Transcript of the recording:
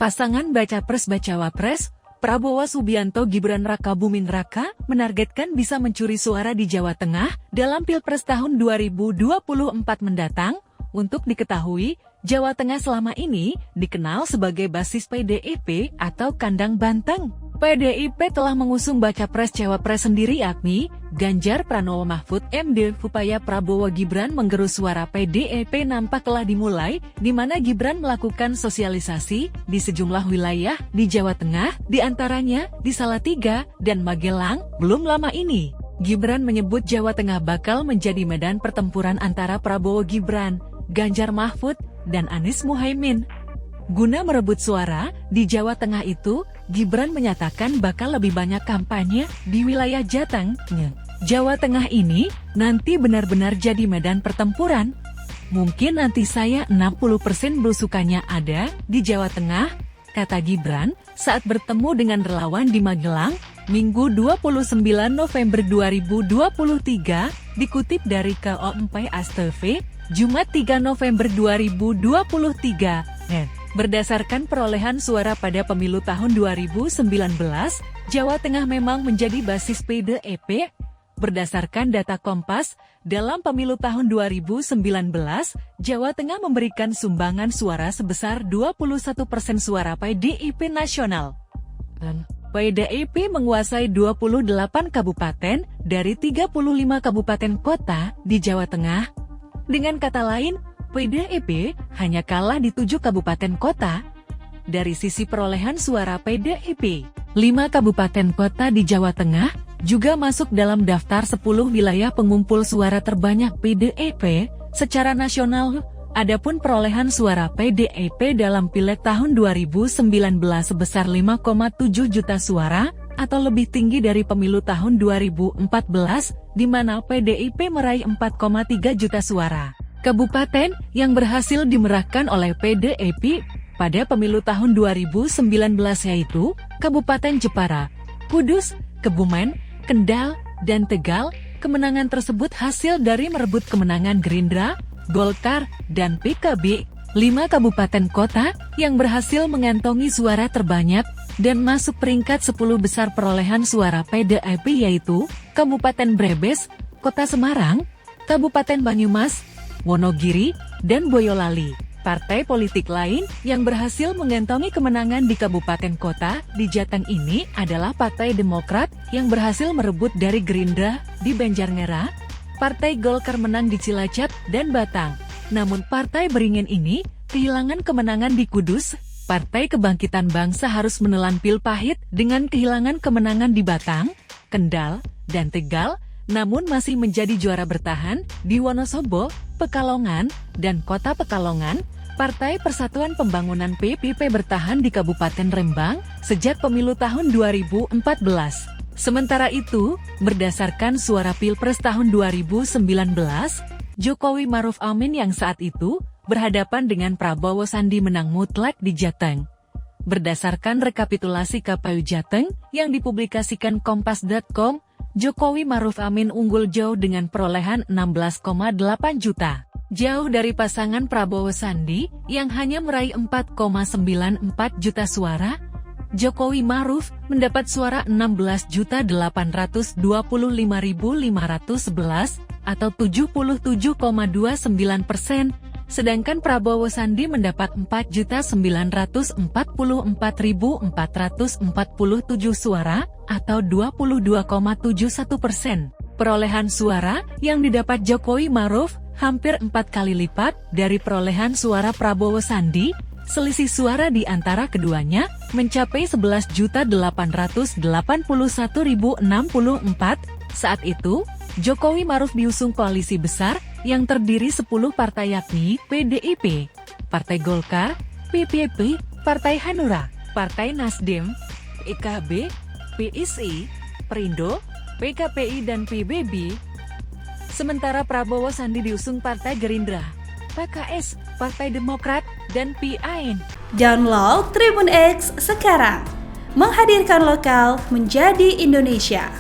Pasangan Baca Pres-Bacawa Pres, Prabowo Subianto Gibran Raka Buming Raka, menargetkan bisa mencuri suara di Jawa Tengah dalam Pilpres tahun 2024 mendatang. Untuk diketahui, Jawa Tengah selama ini dikenal sebagai basis PDIP atau kandang banteng. PDIP telah mengusung Baca Pres-Cawapres sendiri yakni Ganjar Pranowo Mahfud MD. Upaya Prabowo Gibran menggerus suara PDIP nampak telah dimulai, di mana Gibran melakukan sosialisasi di sejumlah wilayah di Jawa Tengah, di antaranya di Salatiga dan Magelang. Belum lama ini, Gibran menyebut Jawa Tengah bakal menjadi medan pertempuran antara Prabowo Gibran, Ganjar Mahfud, dan Anies Muhaimin. Guna merebut suara di Jawa Tengah itu, Gibran menyatakan bakal lebih banyak kampanye di wilayah Jateng. Jawa Tengah ini nanti benar-benar jadi medan pertempuran. Mungkin nanti saya 60% belusukannya ada di Jawa Tengah, kata Gibran saat bertemu dengan relawan di Magelang, Minggu 29 November 2023, dikutip dari KO4 ASTV, Jumat 3 November 2023. Berdasarkan perolehan suara pada pemilu tahun 2019, Jawa Tengah memang menjadi basis PDIP. Berdasarkan data Kompas, dalam pemilu tahun 2019, Jawa Tengah memberikan sumbangan suara sebesar 21% suara PDIP nasional. PDIP menguasai 28 kabupaten dari 35 kabupaten kota di Jawa Tengah. Dengan kata lain, PDIP hanya kalah di 7 kabupaten kota. Dari sisi perolehan suara PDIP, 5 kabupaten kota di Jawa Tengah juga masuk dalam daftar 10 wilayah pengumpul suara terbanyak PDIP secara nasional. Adapun perolehan suara PDIP dalam Pileg tahun 2019 sebesar 5,7 juta suara, atau lebih tinggi dari pemilu tahun 2014, di mana PDIP meraih 4,3 juta suara. Kabupaten yang berhasil dimerahkan oleh PDIP pada pemilu tahun 2019 yaitu Kabupaten Jepara, Kudus, Kebumen, Kendal, dan Tegal. Kemenangan tersebut hasil dari merebut kemenangan Gerindra, Golkar, dan PKB. 5 kabupaten kota yang berhasil mengantongi suara terbanyak dan masuk peringkat 10 besar perolehan suara PDIP yaitu Kabupaten Brebes, Kota Semarang, Kabupaten Banyumas, Wonogiri, dan Boyolali. Partai politik lain yang berhasil mengantongi kemenangan di kabupaten kota di Jateng ini adalah Partai Demokrat yang berhasil merebut dari Gerindra di Banjarnegara. Partai Golkar menang di Cilacap dan Batang. Namun Partai Beringin ini kehilangan kemenangan di Kudus. Partai Kebangkitan Bangsa harus menelan pil pahit dengan kehilangan kemenangan di Batang, Kendal, dan Tegal, namun masih menjadi juara bertahan di Wonosobo, Pekalongan, dan Kota Pekalongan. Partai Persatuan Pembangunan PPP bertahan di Kabupaten Rembang sejak pemilu tahun 2014. Sementara itu, berdasarkan suara Pilpres tahun 2019, Jokowi Maruf Amin yang saat itu berhadapan dengan Prabowo Sandi menang mutlak di Jateng. Berdasarkan rekapitulasi KPU Jateng yang dipublikasikan Kompas.com, Jokowi Maruf Amin unggul jauh dengan perolehan 16,8 juta. Jauh dari pasangan Prabowo Sandi yang hanya meraih 4,94 juta suara. Jokowi Maruf mendapat suara 16.825.511 atau 77,29%, sedangkan Prabowo Sandi mendapat 4.944.447 suara atau 22,71%. Perolehan suara yang didapat Jokowi Maruf hampir 4 kali lipat dari perolehan suara Prabowo Sandi. Selisih suara di antara keduanya mencapai 11.881.064. Saat itu, Jokowi Maruf diusung koalisi besar yang terdiri 10 partai yakni PDIP, Partai Golkar, PPP, Partai Hanura, Partai Nasdem, PKB, PSI, Perindo, PKPI, dan PBB. Sementara Prabowo Sandi diusung Partai Gerindra, PKS, Partai Demokrat, dan PAN. Download Tribun X sekarang, menghadirkan lokal menjadi Indonesia.